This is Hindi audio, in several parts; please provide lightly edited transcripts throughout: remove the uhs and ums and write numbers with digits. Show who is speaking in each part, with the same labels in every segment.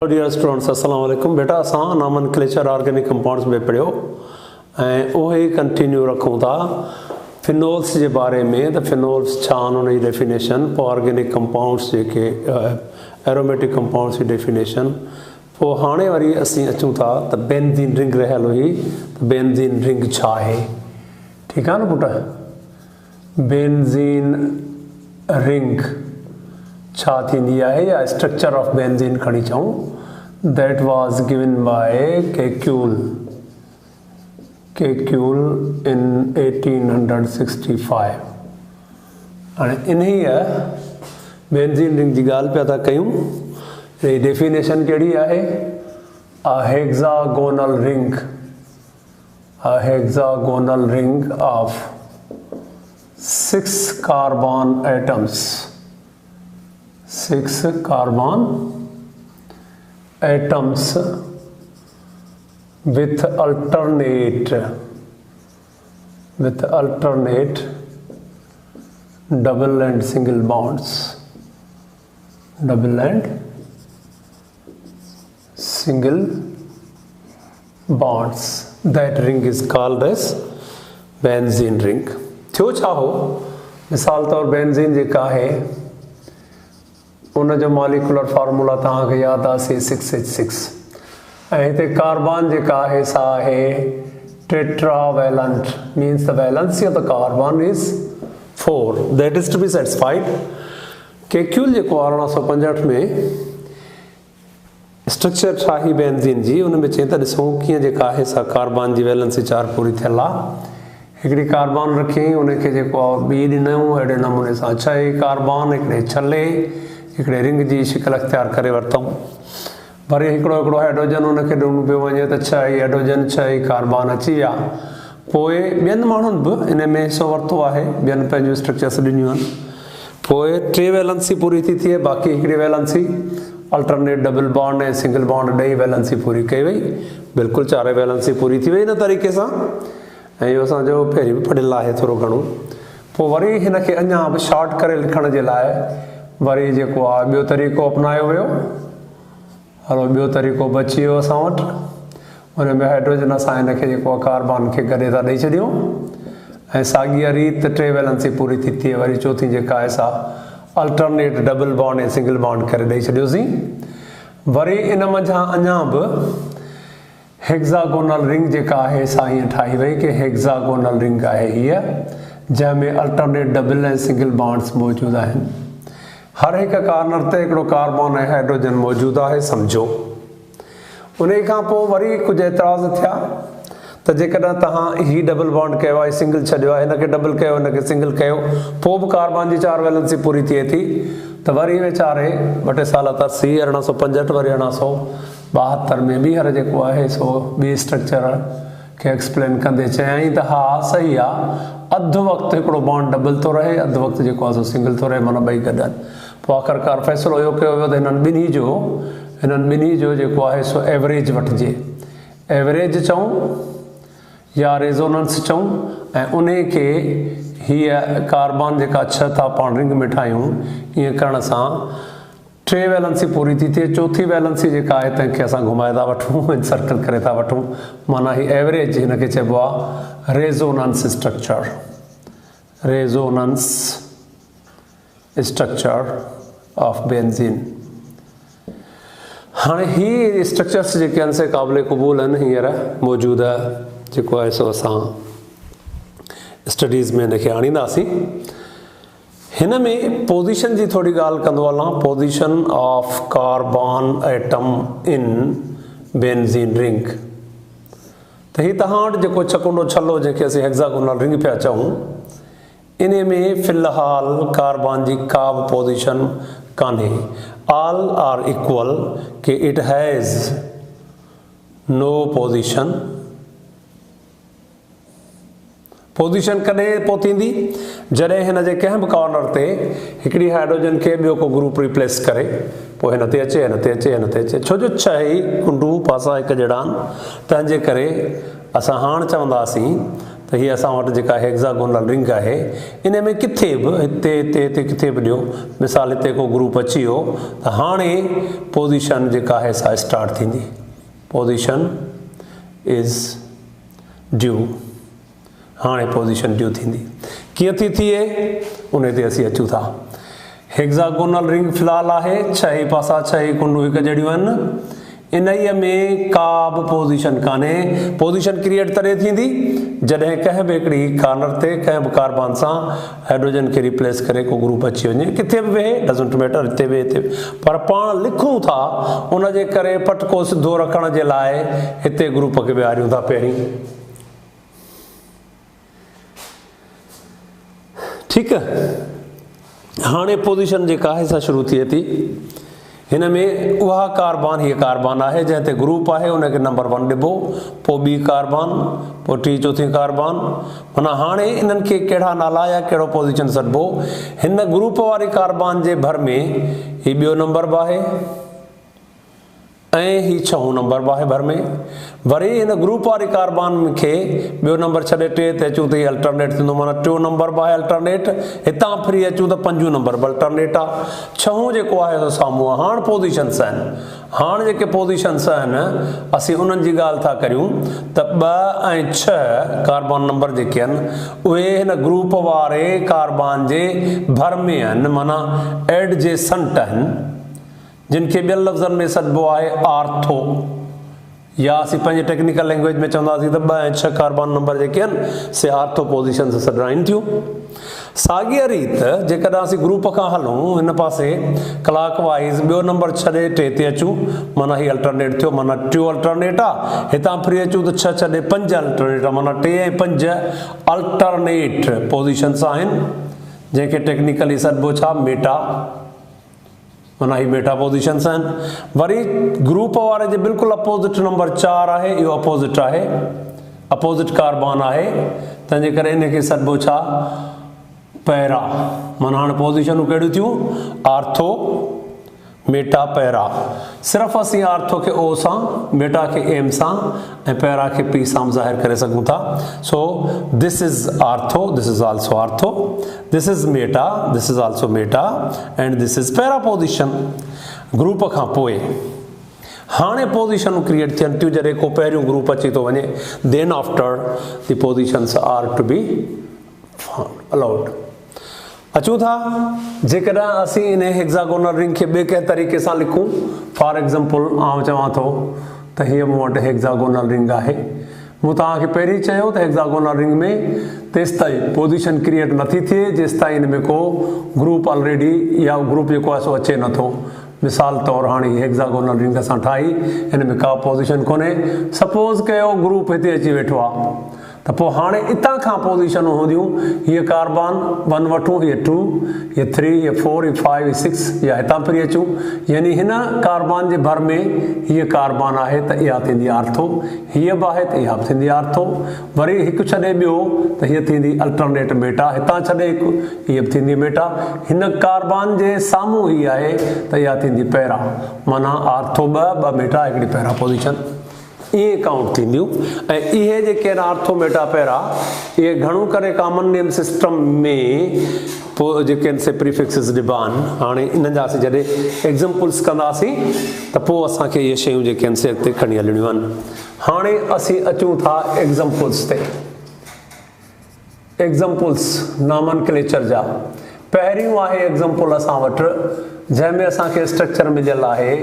Speaker 1: डियर स्टूडेंट्स अस्सलाम वालेकुम। बेटा असां नॉमनक्लेचर ऑर्गेनिक कंपाउंड्स में पढ़ियो ऐं उहे कंटिन्यू रखूं था फिनोल्स के बारे में। तो फिनोल्स छा उन डेफिनेशन, पोइ ऑर्गेनिक कंपाउंड्स जेके एरोमेटिक कंपाउंड्स की डेफिनेशन, पोइ हाणे वरी असीं अचूं था त बेंजीन रिंग रहियल हुई। त बेंजीन रिंग छा आहे, ठीकु आहे न पुट। बेंजीन रिंग छा थींदी आहे या स्ट्रक्चर ऑफ बेंजीन खणी चऊं, दैट वाज गिवन बाय केक्यूल इन 1865। हाणे इन्ही बेंजीन रिंग जी ॻाल्हि पिया था कयूं। ये डेफिनेशन कहिड़ी आहे? A hexagonal ring of 6 carbon atoms, 6 carbon atoms with alternate double and single bonds, that ring is called as benzene ring। थियो छा हो, मिसाल तौर बेंजीन जेका है उन जो मॉलिक्यूलर फार्मूला तव्हांखे यादि आहे 6H6 ऐं हिते कार्बन जेका आहे सा आहे tetravalent, means the valency of the carbon is 4, that is to be satisfied. Kekule जेको 1865 में स्ट्रक्चर ठाही बेंजीन जी, उन में चई त ॾिसूं कीअं जेका आहे सा कार्बन जी वैलेंसी 4 पूरी थियल आहे। हिकिड़ी कार्बन रखी, उनखे जेको आहे ॿी ॾिनऊं, अहिड़े नमूने सां 6 कार्बन हिकिड़े छले हिकिड़े रिंग जी शिकल अख्तियार करे वरितऊं। वरी हिकिड़ो हाइड्रोजन उनखे ॾिनो पियो वञे त 6 हाइड्रोजन 6 कार्बन अची विया। पोइ ॿियनि माण्हुनि बि इन में हिसो वरितो आहे, ॿियनि पंहिंजूं स्ट्रक्चर्स ॾिनियूं आहिनि। पोइ 3 वैलेंसी पूरी थी थिए, बाक़ी हिकिड़ी वैलेंसी अल्टरनेट डबल बॉन्ड ऐं सिंगल बॉन्ड ॾेई वैलेंसी पूरी कई वई, बिल्कुलु 4 वैलेंसी पूरी थी वई इन तरीक़े सां। ऐं इहो असांजो पहिरीं बि पढ़ियलु आहे थोरो घणो। पोइ वरी हिनखे अञा बि शॉर्ट करे लिखण जे लाइ वरी जेको आहे ॿियो तरीक़ो अपनायो वियो। हलो ॿियो तरीक़ो बची वियो असां वटि, हुन में हाइड्रोजन असां हिनखे जेको आहे कार्बन खे गॾे था ॾेई छॾियूं ऐं साॻीअ रीति 3 वैलेंसी पूरी थी थिए। वरी चौथी जेका आहे सा अल्टरनेट डबल बॉन्ड ऐं सिंगल बॉन्ड करे ॾेई छॾियोसीं। वरी इन मंझां अञा बि हेक्सागोनल रिंग जेका आहे सा हीअं ठाही वई कि हेक्सागोनल रिंग आहे हीअ, जंहिंमें अल्टरनेट डबल ऐं सिंगल बॉन्ड्स मौजूदु आहिनि। हर एक कार्नर ते हिकिड़ो कार्बन ऐं हाइड्रोजन मौजूदु आहे सम्झो। उन खां पोइ वरी कुझु एतिराज़ थिया त जेकॾहिं तव्हां ही डबल बॉन्ड कयो आहे, सिंगल छॾियो आहे, हिनखे डबल कयो, हिनखे सिंगल कयो, पोइ बि कार्बन जी 4 वैलेंसी पूरी थिए थी। त वरी वीचारे 2 साल तरसी 1865 वरी 1872 में ॿीहर जेको आहे सो ॿी स्ट्रक्चर खे एक्सप्लेन कंदे चयईं त हा सही आहे, अधु वक़्तु हिकिड़ो बॉन्ड डबल थो रहे, अधु वक़्तु जेको आहे सो सिंगल थो रहे, माना ॿई गॾु आहिनि। पोइ आख़िरकार फ़ैसिलो इहो कयो वियो त हिननि ॿिन्ही जो जेको आहे सो एवरेज वठिजे, एवरेज चऊं या रेजोनेंस चऊं, ऐं उन खे हीअ कार्बन जेका 6 था पाण रिंग में ठाहियूं, ईअं करण सां 3 वैलेंसी पूरी थी थिए। चौथी वैलेंसी जेका आहे तंहिंखे असां घुमाए था वठूं, सर्कल करे था वठूं, माना ही एवरेज हिनखे चइबो आहे रेजोनेंस स्ट्रक्चर ऑफ बेंजीन। हाणे ही स्ट्रक्चर्स जेके आहिनि से क़ाबिल क़बूल आहिनि, हींअर मौजूदु जेको आहे सो असां स्टडीज़ में हिनखे आणींदासीं। हिन में पोज़ीशन जी थोरी ॻाल्हि कंदो हलां, position of carbon atom in benzene ring. त ही तव्हां वटि जेको चकुंडो छल्लो जंहिंखे असीं हेक्सागोनल रिंग पिया चऊं, इन में फ़िलहाल कार्बन जी का बि पोज़ीशन कान्हे। ऑल आर इक्वल कि it has no position. Position कॾहिं पोइ थींदी, जॾहिं हिन जे कंहिं बि कॉर्नर ते हिकिड़ी हाइड्रोजन खे ॿियो को ग्रुप रिप्लेस करे, पोइ हिन ते अचे। छो जो 6 ई कुंडू पासा हिकु जहिड़ा आहिनि, तंहिंजे करे असां हाणे चवंदासीं त हीअ असां वटि जेका हेक्सागोनल रिंग आहे इन में किथे बि हिते हिते हिते किथे बि ॾियो मिसाल हिते को ग्रुप अची वियो त हाणे पोज़ीशन जेका आहे सा स्टार्ट थींदी पोज़ीशन इज़ ड्यू हाणे पोज़ीशन ड्यू थींदी कीअं थी थिए उन ते असीं अचूं था हेक्सागोनल रिंग फ़िलहालु आहे 6 पासा 6 कुंडूं हिकु जहिड़ियूं आहिनि इन्हीअ में का बि पोज़ीशन कान्हे पोज़ीशन क्रिएट तॾहिं थींदी जॾहिं कंहिं बि हिकिड़ी कार्नर ते कंहिं बि कार्बन सां हाइड्रोजन खे रिप्लेस करे को ग्रुप अची वञे किथे बि वेहे डज़ंट मैटर हिते बि हिते पर पाण लिखूं था उन जे करे पटको सिधो रखण जे लाइ हिते ग्रुप खे विहारियूं था पहिरीं ठीकु आहे हाणे पोज़ीशन जेका आहे सा शुरू थिए थी हिन में उहा कार्बन हीअ कार्बन आहे जंहिं ते ग्रुप आहे उनखे नंबर 1 ॾिबो पोइ ॿी कार्बन पोइ टी चौथी कार्बन माना हाणे इन्हनि खे कहिड़ा नाला या कहिड़ो पोज़ीशन सॾिबो हिन ग्रुप वारी कार्बन जे भर में हीउ ॿियो नंबर बि आहे ऐं ही 6 नंबर बि आहे भर में वरी हिन ग्रुप वारी कार्बन खे ॿियो नंबर छॾे 3 ते अचूं त हीअ अल्टरनेट थींदो माना 2 नंबर बि आहे अल्टरनेट हितां फ्री अचूं त 5 नंबर बि अल्टरनेट आहे 6 जेको आहे त साम्हूं आहे हाणे पोज़ीशन्स आहिनि हाणे जेके पोज़ीशन्स आहिनि असीं उन्हनि जी ॻाल्हि था करियूं त 2 ऐं 6 कार्बन नंबर जेके आहिनि उहे हिन ग्रुप वारे कार्बन जे भर में आहिनि माना एडजेसेंट आहिनि जिनके ॿियनि लफ़्ज़नि में सॾिबो आहे आर्थो या असीं पंहिंजे टेक्निकल लैंग्वेज में चवंदासीं त 2 ऐं 6 कार्बन नंबर जेके आहिनि से आर्थो पोज़ीशन सां सॾाइनि थियूं साॻीअ रीत जेकॾहिं असीं ग्रुप खां हलूं हिन पासे क्लॉक वाइज़ ॿियो नंबर छॾे 3 ते अचूं माना हीअ अल्टरनेट थियो माना 2 अल्टरनेट आहे हितां फ्री अचूं त 6 छॾे 5 अल्टरनेट आहे माना 3 ऐं 5 अल्टरनेट पोज़ीशन्स आहिनि जंहिंखे टेक्निकली सॾिबो छा मेटा माना ही मेटा पोज़ीशन्स आहिनि वरी ग्रुप वारे जे बिल्कुलु अपोज़िट नंबर 4 आहे इहो अपोज़िट आहे अपोज़िट कार्बन आहे तंहिंजे करे इनखे सॾिबो छा पैरा माना हाणे पोज़ीशनूं कहिड़ियूं थियूं आर्थो मेटा पैरा सिर्फ़ु असीं आर्थो खे ओ सां मेटा खे एम सां ऐं पैरा खे पी सां ज़ाहिर करे सघूं था so this is ortho this is also ortho this is meta this is also meta and this is para position group खां पोइ हाणे पोज़ीशनूं क्रिएट थियनि थियूं जॾहिं को पहिरियों ग्रुप अची थो वञे then after the positions are to be allowed अचूं था जेकॾहिं असीं इन हेक्सागोनल रिंग खे ॿिए कंहिं तरीक़े सां लिखूं फॉर एग्ज़ाम्पल आउं चवां थो त हीअ मूं वटि हेक्सागोनल रिंग आहे मूं तव्हांखे पहिरीं चयो त हेक्सागोनल रिंग में तेसि ताईं पोज़ीशन क्रिएट नथी थिए जेसि ताईं हिन में को ग्रुप ऑलरेडी या ग्रुप जेको आहे सो अचे नथो मिसाल तौरु हाणे हेक्सागोनल रिंग असां ठाही हिन में का पोज़ीशन कोन्हे सपोज़ कयो ग्रुप हिते अची वेठो आहे त पोइ हाणे हितां खां पोज़ीशनूं हूंदियूं हीअ कार्बन 1 वठूं हीअ 2 हीअ 3 हीअ 4 हीअ 5 हीअ 6 या हितां फ्री अचूं यानी हिन कार्बन जे भर में हीअ कार्बन आहे त इहा थींदी आर्थो हीअ बि आहे त इहा बि थींदी आर्थो वरी हिकु छॾे ॿियो त हीअ थींदी अल्टरनेट मेटा हितां छॾे हिकु हीअ बि थींदी मेटा हिन कार्बन जे साम्हूं हीअ आहे त इहा थींदी पैरा माना आर्थो ॿ मेटा हिकिड़ी पैरा पोज़ीशन इहे काउंट थींदियूं ऐं इहे जेके आहिनि आर्थो मेटा पैरा इहे घणो करे कॉमन नेम सिस्टम में पोइ जेके आहिनि से प्रीफिक्सिस ॾिबा आहिनि हाणे इन्हनि जा असीं जॾहिं एग्ज़ाम्पल्स कंदासीं त पोइ असांखे इहे शयूं जेके आहिनि से अॻिते खणी हलणियूं आहिनि हाणे असीं अचूं था एग्ज़ाम्पल्स ते एग्ज़ाम्पल्स नॉमनक्लेचर जा पहिरियों आहे एग्ज़ाम्पल असां वटि जंहिंमें असांखे स्ट्रक्चर मिलियल आहे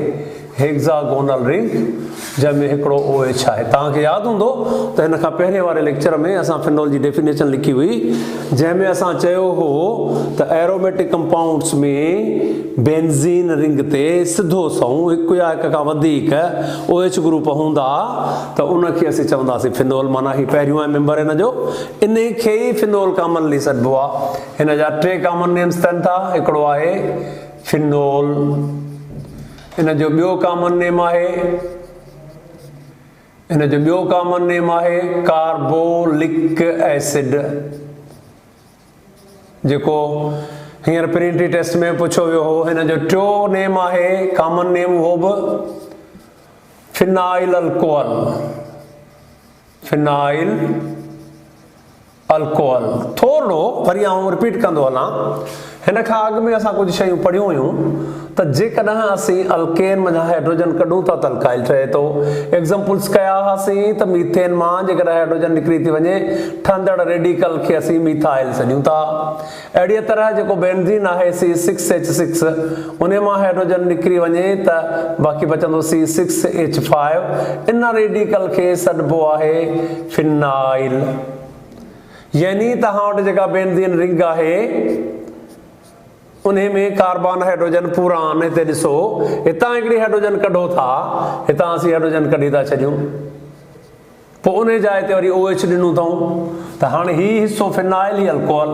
Speaker 1: हेक्सागोनल रिंग जंहिंमें हिकिड़ो OH आहे तव्हांखे यादि हूंदो त हिन खां पहिरें वारे लेक्चर में असां फिनोल जी डेफिनेशन लिखी हुई जंहिंमें असां चयो हो त एरोमेटिक कंपाउंड्स में बेंज़ीन रिंग ते सिधो सऊं हिकु या हिक खां वधीक OH ग्रुप हूंदा त उनखे असीं चवंदासीं फिनोल माना ही पहिरियों आहे मेंबर हिन जो इन खे ई फिनोल कॉमनली सॾिबो आहे हिन जा 3 कॉमन नेम्स अथनि था हिकिड़ो आहे फिनोल इन जो ॿियो कॉमन नेम आहे इन जो ॿियो कॉमन नेम आहे कार्बोलिक एसिड जेको हींअर प्रिंटी टेस्ट में पुछो वियो हो हिन जो टियों नेम आहे कॉमन नेम उहो बि फिनाइल अल्कोहल फिनाइल अल्कोहल। थोरो वरी आउं रिपीट कंदो हलां, हिन खां अॻु में असां कुझु शयूं पढ़ियूं हुयूं त जेकॾहिं असीं अल्केन मां हाइड्रोजन कढूं था त अल्काइल ठहे थो। एग्जाम्पल्स कया हुआसीं त मीथेन मां जेकॾहिं हाइड्रोजन निकिरी थी वञे ठहंदड़ रेडिकल खे असीं मीथाइल सॾियूं था। अहिड़ीअ तरह जेको बेंज़ीन आहे C6H6 उन मां हाइड्रोजन निकिरी वञे त बाक़ी बचंदो C6H5, इन रेडिकल खे सॾिबो आहे फिनाइल। यानी तव्हां वटि जेका बेंज़ीन रिंग आहे उन में कार्बन हाइड्रोजन पूरा आने ते ॾिसो, हितां हिकिड़ी हाइड्रोजन कढो था, हितां असीं हाइड्रोजन कढी था छॾियूं, पोइ उन जाइ ते वरी OH ॾिनूं अथऊं त हाणे ही हिसो फिनाइल, ही अल्कोहल।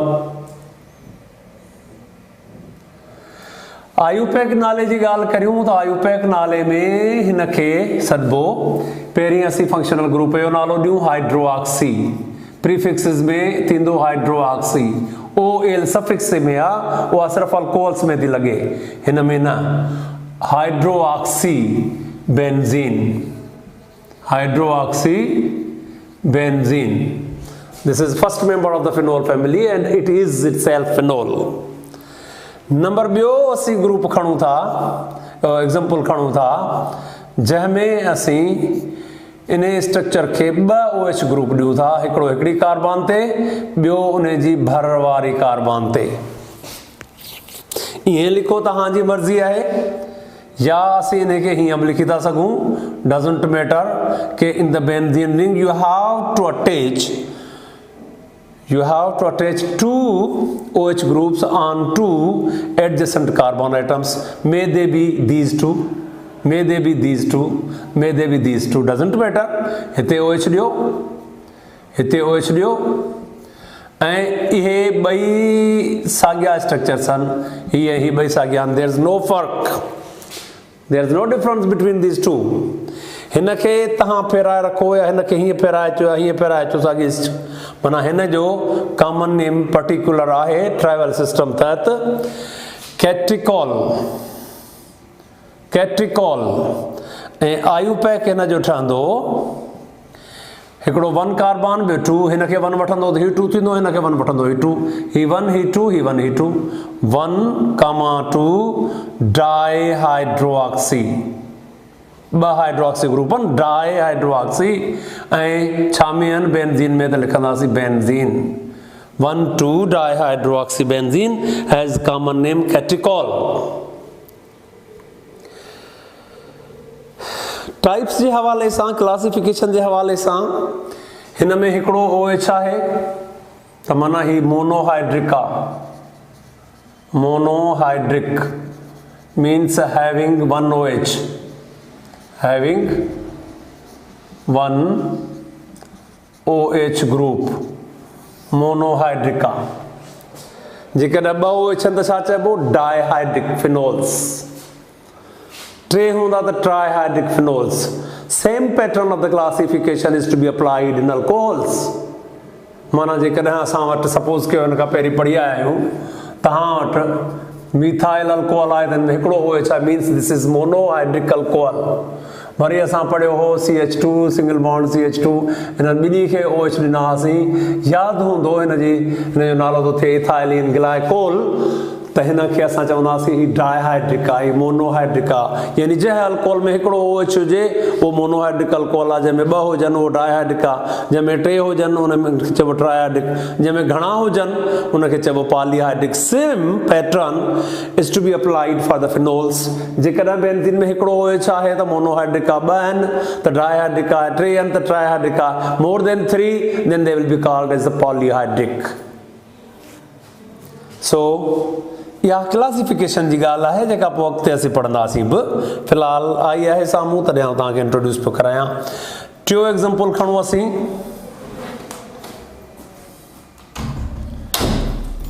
Speaker 1: आयुपैक नाले जी ॻाल्हि करियूं त आयुपैक नाले में हिन खे सॾिबो, पहिरीं असीं फंक्शनल ग्रुप जो नालो ॾियूं हाइड्रोऑक्सी, प्रीफिक्सिस में थींदो हाइड्रोऑक्सी, OL सफिक्स में आहे, उहा सिर्फ़ु अल्कोहल्स में थी लॻे, हिन में न। Hydroxy benzene, hydroxy benzene, this is first member of the phenol family and it is itself phenol. Number ॿियो असीं ग्रुप खणूं था, एग्जाम्पल खणूं था, जंहिंमें असीं इन स्ट्रक्चर खे 2 OH ग्रुप ॾियूं था, हिकिड़ो हिकिड़ी कार्बन ते, ॿियो उन जी भर वारी कार्बन ते। ईअं लिखो तव्हांजी मर्ज़ी आहे, या असीं इन खे हीअं बि लिखी था सघूं, डज़ंट मैटर कि in the benzene ring you have to attach 2 OH groups on 2 adjacent carbon atoms. May they be these two, may they be these two, may they be these two, doesn't matter। हिते OH ॾियो, हिते OH ॾियो, ऐं इहे ॿई साॻिया स्ट्रक्चर्स आहिनि, ही ॿई साॻिया आहिनि, there is no फर्क, there is no difference between these two। हिन खे तव्हां फेराए रखो या हिन खे हीअं फेराए अचो या हीअं फेराए अचो, साॻी माना हिन जो कॉमन नेम पर्टिकुलर आहे ट्राइवल सिस्टम तहत कैट्रिकॉल, कैट्रिकॉल। ऐं आयुपैक हिन जो ठहंदो, हिकिड़ो 1 कार्बन, ॿियो 2, हिन खे 1 वठंदो त ही 2 थींदो, हिन खे 1 वठंदो ही 2, ही 1 ही 2 ही 1 ही 2, 1,2 डाई हाइड्रोऑक्सी, 2 हाइड्रोऑक्सी ग्रुप आहिनि, डाई हाइड्रोऑक्सी, ऐं छा में आहिनि, बेंज़ीन में त लिखंदासीं benzene, 1,2 di hydroxy benzene has common name catechol. Types जे हवाले सां, क्लासिफिकेशन जे हवाले सां, हिन में हिकिड़ो OH आहे त माना ही मोनोहाइड्रिक आहे, monohydric means having 1 OH, having 1 OH group, मोनोहाइड्रिका। जेकॾहिं 2 OH आहिनि त छा चइबो, डाइहाइड्रिक फिनोल्स, 3 हूंदा त trihydric phenols. Same pattern of the classification is to be applied in alcohols. माना जेकॾहिं असां वटि सपोज कयो हिन खां पहिरीं पढ़ी आया आहियूं, तव्हां वटि मीथाइल अल्कोहल आहे त हिकिड़ो OH आहे, means this is monohydric alcohol. Worry असां पढ़ियो हो CH2 सिंगल बॉन्ड CH2, हिन ॿिन्ही खे OH ॾिना हुआसीं, यादि हूंदो हिन जो नालो थो थिए इथाइलिन ग्लाइकोल, त हिन खे असां चवंदासीं ही डाइहाइड्रिक आहे, मोनोहाइड्रिक आहे। यानी जंहिं अल्कोहल में हिकिड़ो OH हुजे उहो मोनोहाइड्रिक अल्कोहल आहे, जंहिंमें 2 हुजनि उहो डाइहाइड्रिक आहे, जंहिंमें 3 हुजनि उनमें चइबो ट्राइहाइड्रिक, जंहिंमें घणा हुजनि उनखे चइबो polyhydric. Same pattern is to be applied for the phenols. जेकॾहिं बेंज़ीन में हिकिड़ो OH आहे त मोनोहाइड्रिक आहे, 2 आहिनि त डाइहाइड्रिक आहे, 3 आहिनि त ट्राइहाइड्रिक आहे, more than 3 then they will be called as a polyhydric। so इहा क्लासिफिकेशन जी ॻाल्हि आहे जेका पोइ अॻिते असीं पढ़ंदासीं बि। फ़िलहालु आई आहे साम्हूं तॾहिं आउं तव्हांखे इंट्रोड्यूस पियो करायां। टियों एग्ज़ाम्पल खणूं असीं,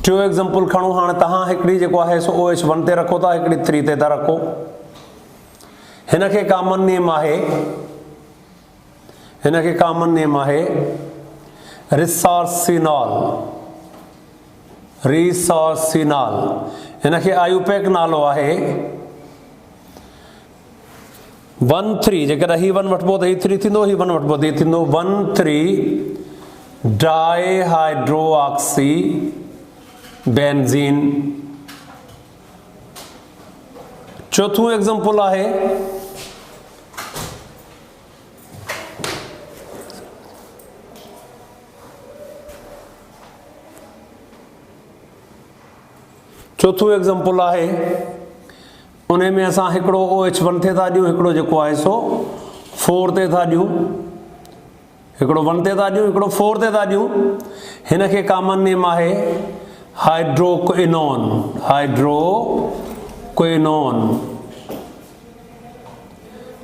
Speaker 1: टियों एग्ज़ाम्पल खणूं। हाणे तव्हां हिकिड़ी जेको आहे सो OH 1 ते रखो था, हिकिड़ी 3 ते था रखो। हिन खे कॉमन नेम आहे, हिन खे कॉमन नेम आहे रिसॉर्सिनॉल, रिसॉर्सिनॉल। हिन खे आयुपैक नालो आहे 1,3। जेकॾहिं ही 1 वठिबो त ही 3 थींदो, ही 1 वठिबो त ही थींदो 1,3 डाईहाइड्रोऑक्सी बेंजीन। चौथों एग्जांपल है उन में असां हिकिड़ो OH1 थे था ॾियूं, हिकिड़ो जेको आहे सो 4 ते था ॾियूं, हिकिड़ो 1 ते था ॾियूं, हिकिड़ो 4 ते था ॾियूं। हिन खे कॉमन नेम आहे हाइड्रोक्विनोन।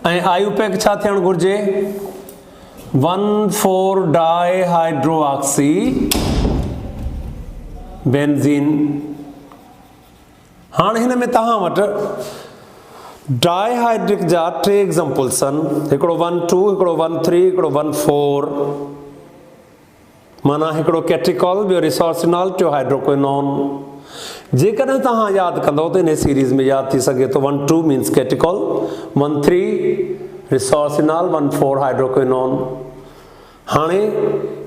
Speaker 1: ऐं आयुपैक छा थियणु घुरिजे? 1,4 डाईहाइड्रोऑक्सी बेंजीन। हाणे हिन में तव्हां वटि डाईहाइड्रिक जा 3 एग्जांपल्स आहिनि, हिकिड़ो 1,2, हिकिड़ो 1,3, हिकिड़ो 1,4। माना हिकिड़ो कैट्रिकॉल, ॿियो रिसोर्सिनॉल, टियों हाइड्रोक्विनोन। जेकॾहिं तव्हां यादि कंदव त इन सीरीज़ में यादि थी सघे तो 1,2 मीन्स कैट्रिकॉल, 1,3 रिसोर्सिनॉल, 1,4 हाइड्रोक्विनोन। हाणे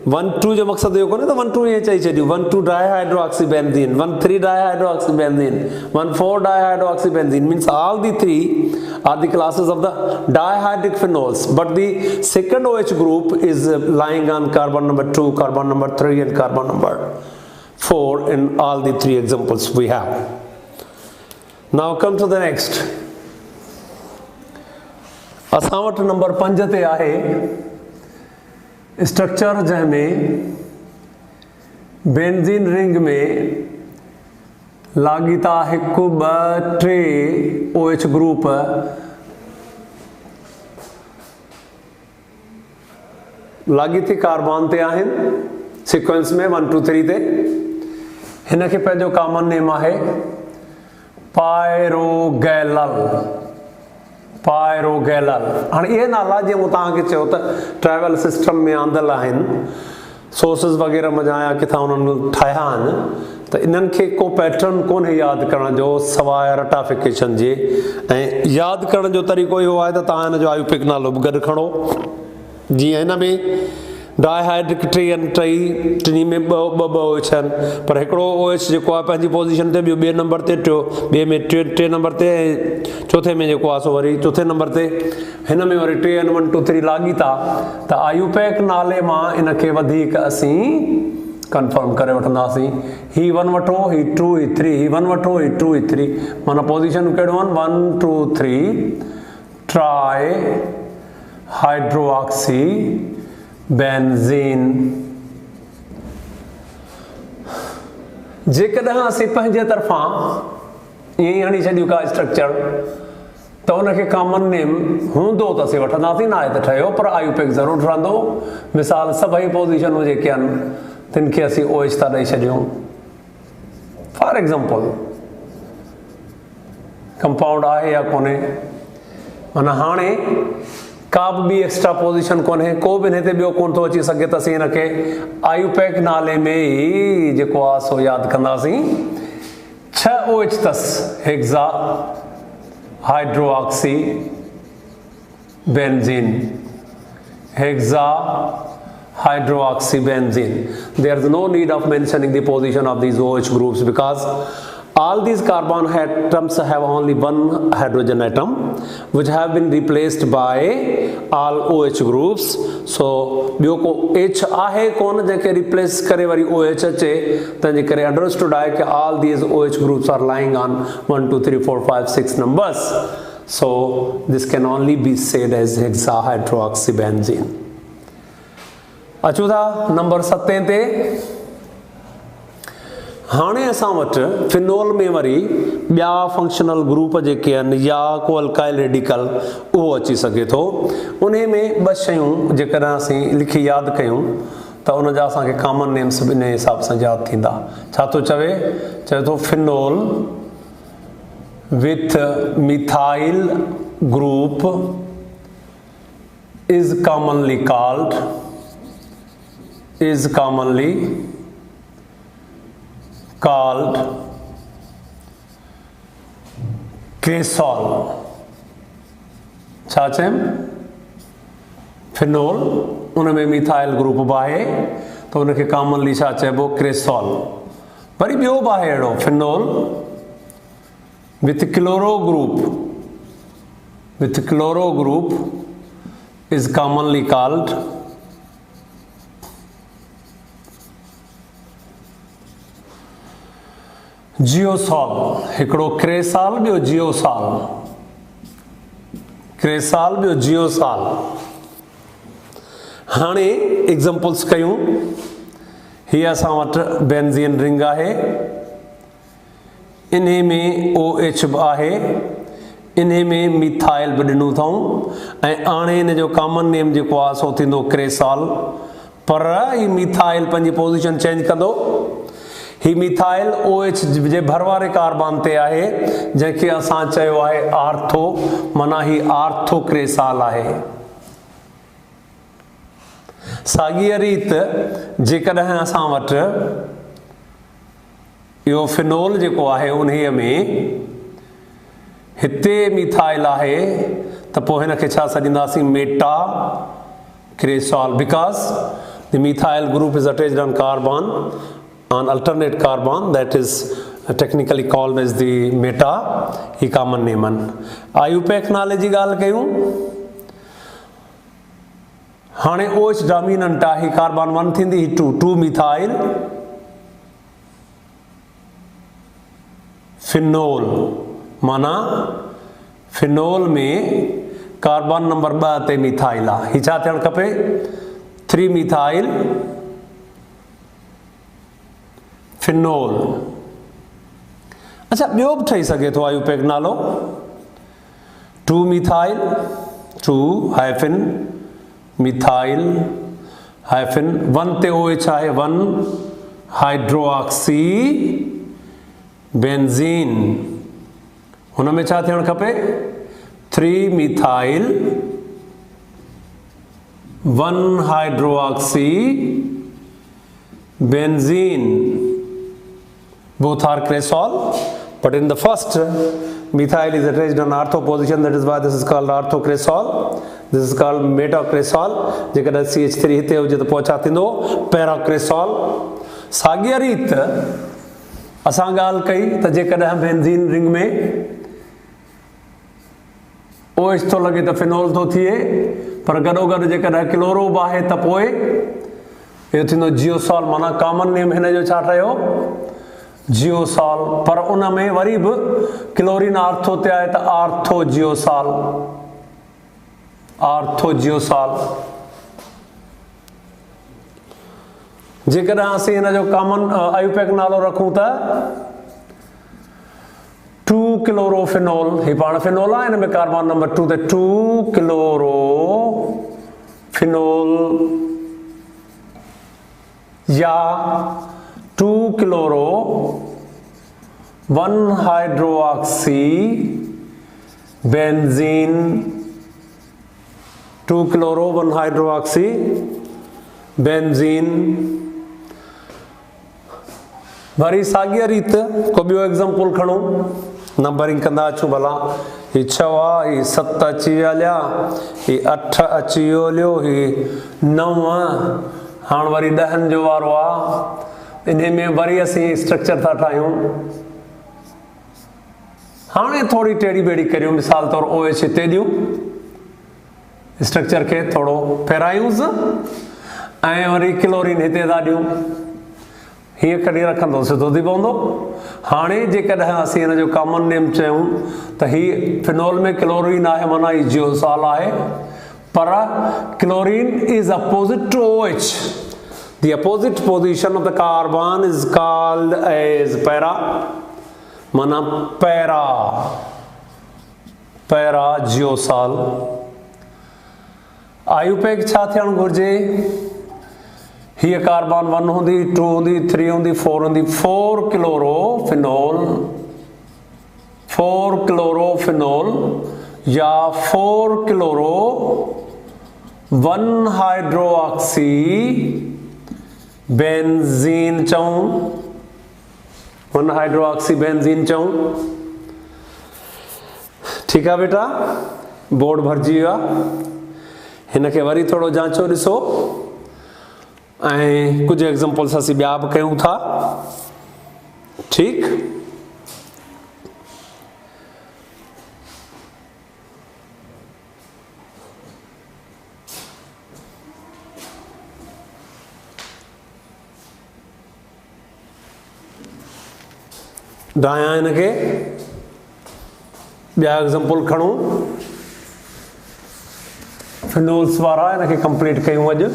Speaker 1: 1,2 जो मक़सदु इहो कोन्हे त 1,2 ईअं चई छॾियूं, 1,2 dihydroxy benzene, 1,3 dihydroxy benzene, 1,4 dihydroxy benzene, means all the 3 are the classes of the dihydric phenols, but the second OH group is lying on carbon number 2, carbon number 3 and carbon number 4 in all the 3 examples we have. Now come to the next. असां वटि नंबर 5 ते आहे स्ट्रक्चर जंहिंमें बेंजीन रिंग में लाॻीता 1, 2, 3 OH ग्रुप लाॻीती कार्बन ते आहिनि सीक्वेंस में 1, 2, 3 ते। हिन खे पंहिंजो कॉमन नेम आहे पायरोगैलल। हाणे इहे नाला जीअं मूं तव्हांखे चयो त ट्राइवल सिस्टम में आंदल आहिनि, सोर्सिस वग़ैरह मज़ा या किथां उन्हनि ठाहिया आहिनि, त इन्हनि खे को पैटर्न कोन्हे यादि करण जो सवाइ रटाफिकेशन जे। ऐं यादि करण जो तरीक़ो इहो आहे त तव्हां हिन जो आयुपिक नालो बि गॾु खणो। जीअं हिन में डाईहाइड्रिक टिनी में ॿ OH आहिनि, पर हिकिड़ो OH जेको आहे पंहिंजी पोज़ीशन ते, ॿियो 2 नंबर ते, ॿिए में 3 नंबर ते, ऐं चौथे में जेको आहे सो वरी 4 नंबर ते। हिन में वरी 3 1 2 3 लाॻीता, त आयुपैक नाले मां इन खे वधीक असीं कंफर्म करे वठंदासीं। ही 1 वठो, ही 2, ही 3, ही 1 वठो, ही 2, ही 3, माना पोज़ीशन कहिड़ो आहिनि 1 2 3 ट्राई हाइड्रोऑक्सी बेंजीन। जेकॾहिं असीं पंहिंजे तरफ़ां ईअं ई हणी छॾियूं का स्ट्रक्चर त उनखे कॉमन नेम हूंदो त असीं वठंदासीं, न आहे त ठहियो, पर आयुपैक ज़रूरु ठहंदो। मिसाल सभई पोज़ीशनूं जेके आहिनि तिन खे असीं OH था ॾेई छॾियूं। फॉर एग्ज़ाम्पल कंपाउंड आहे या कोन्हे, माना हाणे का बि एक्स्ट्रा पोज़ीशन कोन्हे, को बि हिते ॿियो कोन थो अची सघे, त असीं हिनखे आयुपैक नाले में ई जेको आहे सो यादि कंदासीं। 6 OH अथसि, hexa hydroxy benzene, hexa hydroxy benzene. There is no need of mentioning the position of these OH groups because all these carbon atoms have only one hydrogen atom which have been replaced by all OH groups. So ॿियो को H आहे कोन जंहिंखे replace करे वरी OH अचे, तंहिंजे करे understood आहे कि all these OH groups are lying on 1 2 3 4 5 6 numbers. So this can only be said as hexahydroxy benzene. अचूं था नंबर 7 ते। हाणे असां वटि फिनोल में वरी ॿिया फंक्शनल ग्रुप जेके आहिनि या को अल्काइल रेडिकल उहो अची सघे थो। उन में 2 शयूं जेकॾहिं असीं लिखी यादि कयूं त उन जा असांखे कॉमन नेम्स बि इन हिसाब सां यादि थींदा। छा थो चवे थो phenol with methyl group is commonly called क्रेसॉल। छा चयमि? फिनोल उन में मिथाइल ग्रुप बि आहे तो उनके कॉमनली छा चइबो क्रेसॉल। वरी ॿियो बि आहे अहिड़ो phenol with chloro group is commonly called जियोसॉल। हिकिड़ो क्रेसाल ॿियो जियोसाल, क्रेसाल ॿियो जियोसाल। हाणे एग्जांपल्स कयूं। हीअ असां वटि बेंजीन रिंग आहे, इन्हे में OH बि आहे, इन्हे में मिथाइल बि ॾिनो अथऊं ऐं हाणे हिन जो कॉमन नेम जेको आहे सो थींदो क्रेसॉल। पर ही मिथाइल पंहिंजी पोज़ीशन चेंज कंदो। ही मिथाइल OH जे भरवारे कार्बन ते आहे जंहिंखे असां चयो आहे आर्थो, माना ही आर्थो क्रेसाल आहे। साॻीअ रीत जेकॾहिं असां वटि इहो फिनोल जेको आहे उन्हीअ में हिते मिथाइल आहे त पोइ हिनखे छा सॾींदासीं meta cresol, because the methyl group is attached on carbon on alternate carbon, that is technically called as the meta, he common name an। IUPAC नाले जी ॻाल्हि कयूं। हाणे OH डोमिनेंट आहे, कार्बन 1 थींदी 2 मिथाइल फिनोल, माना फिनोल में कार्बन नंबर 2 ते मिथाइल आहे। ही छा थियणु खपे 3 मिथाइल फिनोल। अच्छा ॿियो बि ठही सघे थो आयुपैक नालो 2 मिथाइल 2 हाइफिन मिथाइल हाइफिन 1 ते OH आहे 1 हाइड्रोक्सी बेंजीन। हुन में छा थियणु खपे 3 methyl 1 hydroxy benzene, both are cresol, but in the first methyl is attached on ortho position, that is why this is called orthocresol, this is called metacresol। जेकॾहिं CH3 हिते हुजे त पोइ छा थींदो पैराक्रेसॉल। साॻीअ रीत असां ॻाल्हि कई त जेकॾहिं बेंजीन रिंग में OH थो लॻे त फिनोल थो थिए, पर गॾोगॾु जेकॾहिं क्लोरो बि आहे त पोइ इहो थींदो जियोसॉल, माना कॉमन नेम हिन जो छा ठहियो जियोसॉल। पर उन में वरी बि क्लोरीन आर्थो ते आहे त आर्थो जियोसॉल, आर्थो जियोसॉल। जेकॾहिं असीं हिन जो कॉमन आयुपैक नालो रखूं त 2 क्लोरोफिनोल, ही पाण फिनोल आहे, हिन में कार्बन नंबर 2 ते 2 क्लोरोफिनोल या 2 chloro 1 hydroxy benzene, 2 chloro 1 hydroxy benzene. वरी साॻीअ रीत को ॿियो एग्जांपल खणो, नंबरिंग कंदा अचूं भला। ही 6 आहे, ही 7 अची विया हलिया, ही 8 अची वियो हलियो, ही 9। हाणे वरी 10 जो वारो आहे। इन में वरी असीं स्ट्रक्चर था ठाहियूं। हाणे थोड़ी टेड़ी बेड़ी करियूं, मिसाल तौर OH हिते ॾियूं, स्ट्रक्चर खे थोरो फेरायूंसि ऐं वरी क्लोरीन हिते था ॾियूं। हीअं कढी रखंदो सिधो थी पवंदो। हाणे जेकॾहिं असीं हिन जो कॉमन नेम चयूं त ही फिनोल में क्लोरीन आहे, माना ही जियोसॉल आहे, पर chlorine is opposite to OH. The opposite position of the carbon is called as para, mana para geosol। IUPAC छा थियणु घुरिजे, हीअ कार्बन 1 हूंदी 2 हूंदी 3 हूंदी 4 हूंदी 4 क्लोरोफिनोल या 4 क्लोरो 1 हाइड्रोक्सी बेंजीन चऊं, 1 हाइड्रोक्सी बेंजीन चऊं। ठीकु आहे बेटा, बोर्ड भरिजी वियो आहे। हिन खे वरी थोरो जांचो ॾिसो। ऐं कुछ एग्जाम्पल्स असीं ॿिया बि कयूं था। ठीक, डाया इनके ॿिया एग्जाम्पल खणूं। फिनोल्स वारा इनके कंप्लीट कयूं अॼु।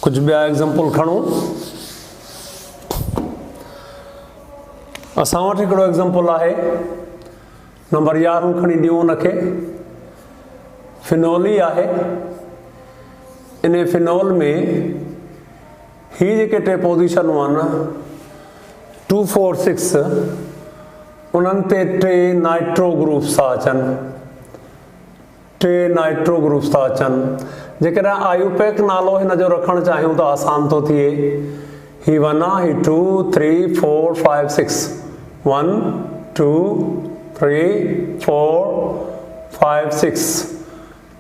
Speaker 1: कुछ ॿिया एग्जाम्पल खणूं। असां वटि हिकिड़ो एग्जाम्पल आहे, नंबर 11 खणी ॾियूं उनखे। फिनोल ई आहे। इन फिनोल में ही जेके टे पोज़ीशनूं आहिनि 2, 4, 6, उन्हनि ते टे नाइट्रो ग्रुप्स था अचनि। टे नाइट्रो ग्रुप्स था अचनि। जेकॾहिं आयुपैक नालो हिन जो रखणु चाहियूं त आसान थो थिए। ही 1 आहे, ही 2, 3, 4, 5, 6, 1, 2, 3, 4, 5, 6,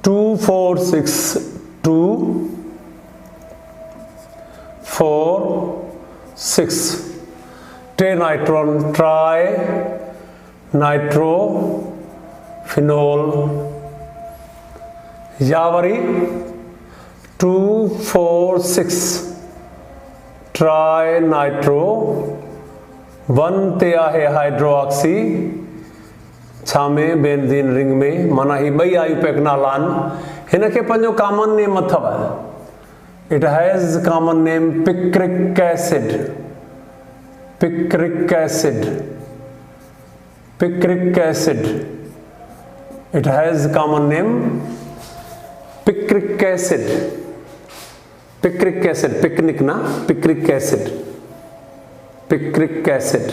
Speaker 1: 2, 4, 6, 2, 4, 6, टे नाइट्रोन, ट्राई नाइट्रो फिनोल। या वरी 2, 4, 6 ट्राई नाइट्रो 1 ते आहे हाइड्रोक्सी, छा में बेंजीन रिंग में। माना ही ॿई आयुपैक नाला आहिनि। हिन खे पंहिंजो कॉमन नेम अथव। It has common name picric acid. Picric acid, picric acid. It has common name picric acid. Picric acid, picnic ना, picric acid, picric acid.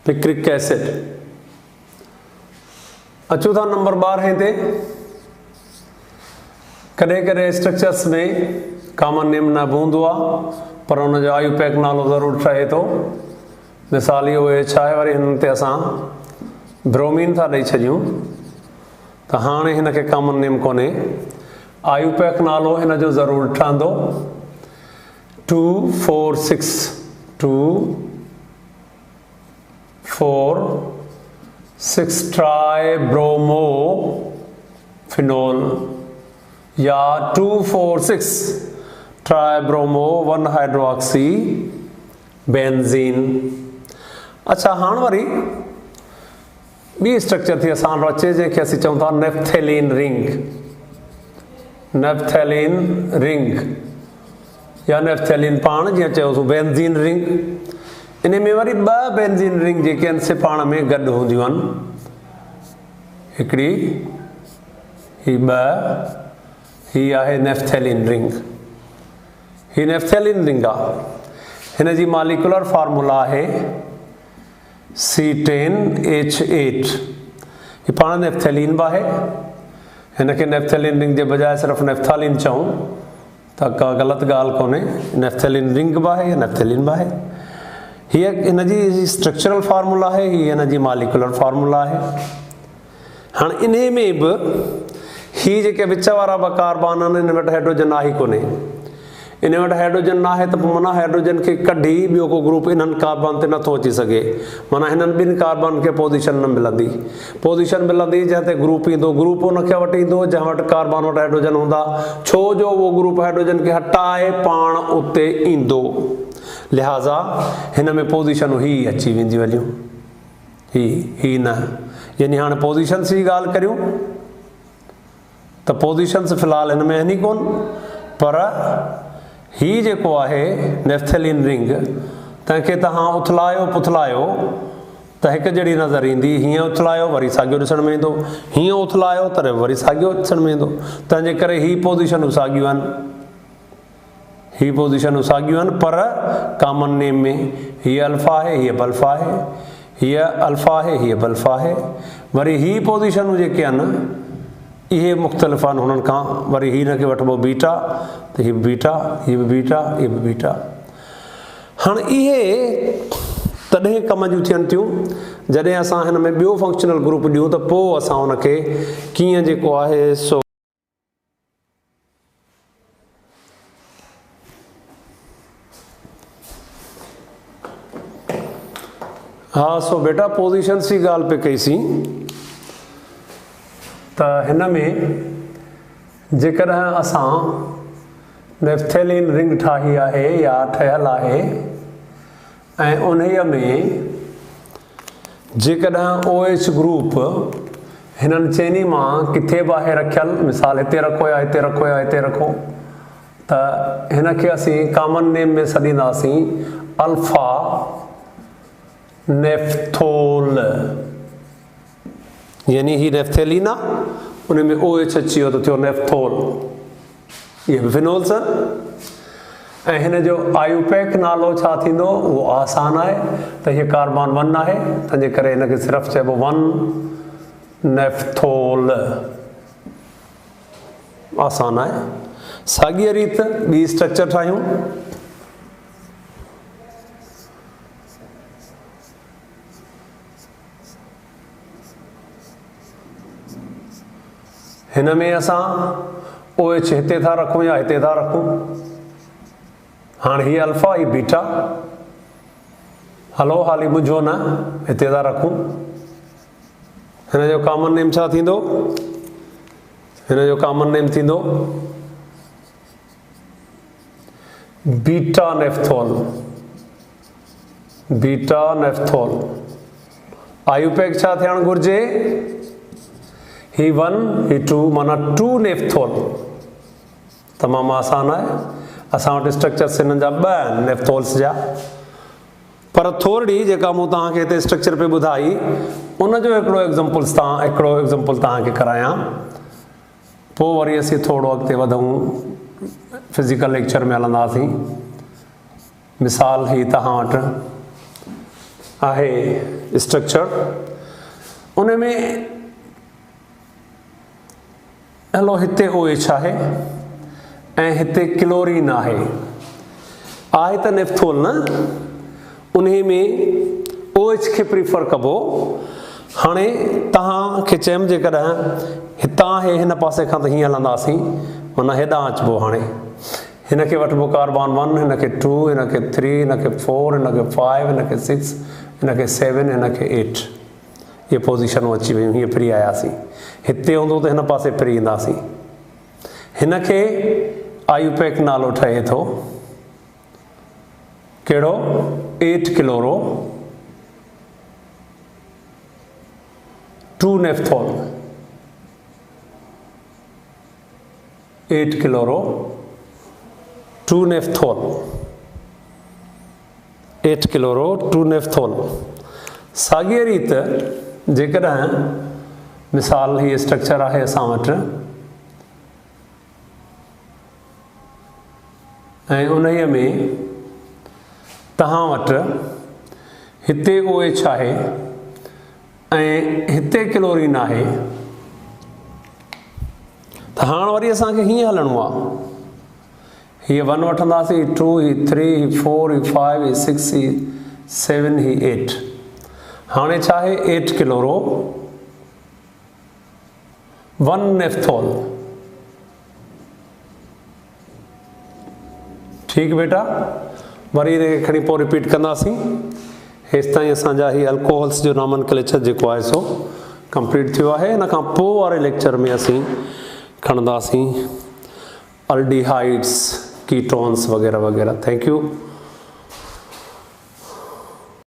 Speaker 1: Picric acid. अचूं था नंबर 12 ते। कॾहिं कॾहिं स्ट्रक्चर्स में कॉमन नेम न बि हूंदो आहे, पर हुन जो आयुपैक नालो ज़रूरु ठहे थो। मिसाल इहो आहे वरी हिन ते असां ब्रोमीन था ॾेई छॾियूं, त हाणे हिन खे कॉमन नेम कोन्हे, आयुपैक नालो हिन जो ज़रूरु ठहंदो। 2, 4, 6, 2, 4, 6 ट्राई ब्रोमो फिनोल, या 2, 4, 6 ट्राई ब्रोमो 1 हाइड्रोक्सी बेंजीन। अच्छा, हाणे वरी ॿी स्ट्रक्चर थी असां अचे जंहिंखे असीं चऊं था नेफ्थेलिन रिंग। नेफ्थेलिन रिंग या नेफ्थेलिन पाण जीअं चयोसीं बेंजीन रिंग। इन में वरी 2 बेंजीन रिंग जेके आहिनि से पाण में गॾु हूंदियूं आहिनि। हिकिड़ी ही 2, ही आहे नेफ्थेलिन रिंग। ही नेफ्थेलिन रिंग आहे। हिन जी मॉलिक्यूलर फार्मूला आहे C10H8। ही पाण नेफ्थेलिन बि आहे। हिन खे नेफ्थेलिन रिंग जे बजाय सिर्फ़ु नेफ्थालिन चऊं त का ग़लति ॻाल्हि कोन्हे। नेफ्थेलिन रिंग बि आहे, नेफ्थेलिन बि आहे। हीअ हिन जी स्ट्रक्चरल फार्मूला आहे, हीअ हिन जी मॉलिक्यूलर फार्मूला आहे। हाणे इन में बि ही जेके विच वारा 2 कार्बन आहिनि, इन वटि हाइड्रोजन आहे ई कोन्हे। इन वटि हाइड्रोजन न आहे त पोइ माना हाइड्रोजन खे कढी ॿियो को ग्रुप इन्हनि कार्बन ते नथो अची सघे। माना हिननि ॿिनि कार्बन खे पोज़ीशन न मिलंदी। पोज़ीशन मिलंदी जंहिं ते ग्रुप ईंदो, ग्रुप उनखे वटि ईंदो जंहिं वटि कार्बन वटि हाइड्रोजन हूंदा, छो जो उहो ग्रुप हाइड्रोजन खे हटाए पाण उते ईंदो। लिहाज़ा हिन में पोज़ीशनूं ही अची वेंदियूं हलियूं, ही न। यानी हाणे पोज़ीशन्स जी ॻाल्हि करियूं त पोज़ीशन्स फ़िलहाल हिन में आहिनि ई कोन, पर ही जेको आहे नेफ्थेलिन रिंग, तंहिंखे तव्हां उथलायो पुथलायो त हिकु जहिड़ी नज़र ईंदी। हीअं उथलायो वरी साॻियो ॾिसण में ईंदो, हीअं उथलायो त वरी साॻियो ॾिसण में ईंदो। तंहिंजे करे ही पोज़ीशनूं साॻियूं आहिनि, ही पोज़ीशनूं साॻियूं आहिनि, पर कॉमन नेम में हीअ अल्फ़ा आहे, हीअ बल्फ़ा आहे, हीअ अल्फ़ा आहे, हीअ बल्फ़ा आहे। वरी ही पोज़ीशनूं जेके आहिनि इहे मुख़्तलिफ़ आहिनि हुननि खां। वरी हिन खे वठिबो बीटा, त हीअ बीटा, हीअ बि बीटा, हीअ बि बीटा। हाणे इहे तॾहिं कम जूं थियनि थियूं जॾहिं असां हिन में ॿियो फंक्शनल ग्रुप ॾियूं, त पोइ असां हुनखे कीअं जेको आहे सो हाँ। सो बेटा पोजीशन्स जी ॻाल्हि पे कईसीं, त हिन में जेकॾहिं असां नेफ्थेलिन रिंग ठाही आहे या ठहियल आहे ऐं उन्हीअ में जेकॾहिं OH ग्रुप हिननि चइनी मां किथे बि आहे रखियल, मिसाल हिते रखो या हिते रखो या हिते रखो, त हिन खे असीं कॉमन नेम में सॾींदासीं अल्फा नेफ्थोल, यानी ही नेफ्थेलिन आहे, उन में OH अची वियो त थियो नेफ्थोल। इहे बि फिनोल्स आहिनि। ऐं हिन जो आयुपैक नालो छा थींदो उहो आसान आहे, त हीअ कार्बन 1 आहे, तंहिंजे करे हिनखे सिर्फ़ु चइबो 1 नेफ्थोल। आसान आहे। साॻीअ रीति ॿी स्ट्रक्चर ठाहियूं। हिन में असां OH हिते था रखूं या हिते था रखूं। हाणे हीअ अल्फा, हीअ बीटा, हलो हाली बुझो न, हिते था रखूं। हिन जो कॉमन नेम छा थींदो? हिन जो कॉमन नेम थींदो beta naphthol. Beta naphthol. IUPAC छा थियणु घुरिजे? ही 1 ही 2, माना 2 नेफ्थोल। तमामु आसान आहे। असां वटि स्ट्रक्चर्स हिननि जा 2 आहिनि नेफ्थोल्स जा, पर थोरी जेका मूं तव्हांखे हिते स्ट्रक्चर पे ॿुधाई उन जो हिकिड़ो एग्ज़ाम्पल तव्हांखे करायां, पोइ वरी असीं थोरो अॻिते वधूं, फिज़िकल लेक्चर में हलंदासीं। मिसाल ही तव्हां वटि आहे स्ट्रक्चर, उन में हलो हिते OH आहे ऐं हिते क्लोरीन आहे त नेफ्थोल न, उन्ही में OH खे प्रिफर कबो। हाणे तव्हांखे चयमि जेकॾहिं हितां आहे हिन पासे खां त हीअं हलंदासीं, माना हेॾां अचिबो। हाणे हिन खे वठिबो कार्बन 1, हिन खे 2, हिन खे 3, हिन खे 4, हिन खे 5, हिन खे 6, हिन खे 7, हिन खे 8। ये पोजीशनूं अची वियूं। हीअं फ्री आयासीं। हिते हूंदो त हिन पासे फ्री ईंदासीं। हिन खे आयुपैक नालो ठहे थो, कहिड़ो? 8 chloro 2 naphthol. 8 chloro 2 naphthol. 8 chloro 2 naphthol. साॻीअ रीति जेकॾहिं मिसाल हीअ स्ट्रक्चर आहे असां वटि ऐं उन्हीअ में तव्हां वटि हिते OH आहे ऐं हिते क्लोरीन आहे, त हाणे वरी असांखे हीअं हलणो आहे। हीअ 1 वठंदासीं, 2, ही 3, ही 4, ही 5, ही 6, ही 7, ही 8। हाणे छा आहे? 8 क्लोरो 1 नेफ्थोल। ठीकु बेटा, वरी हिनखे खणी पोइ रिपीट कंदासीं। हेसि ताईं असांजा ही अल्कोहल्स जो नॉमनक्लेचर जेको आहे सो कंप्लीट थियो आहे। हिन खां पोइ वारे लेक्चर में असीं खणंदासीं अल्डिहाइड्स, कीटोन्स वग़ैरह वग़ैरह। Thank you.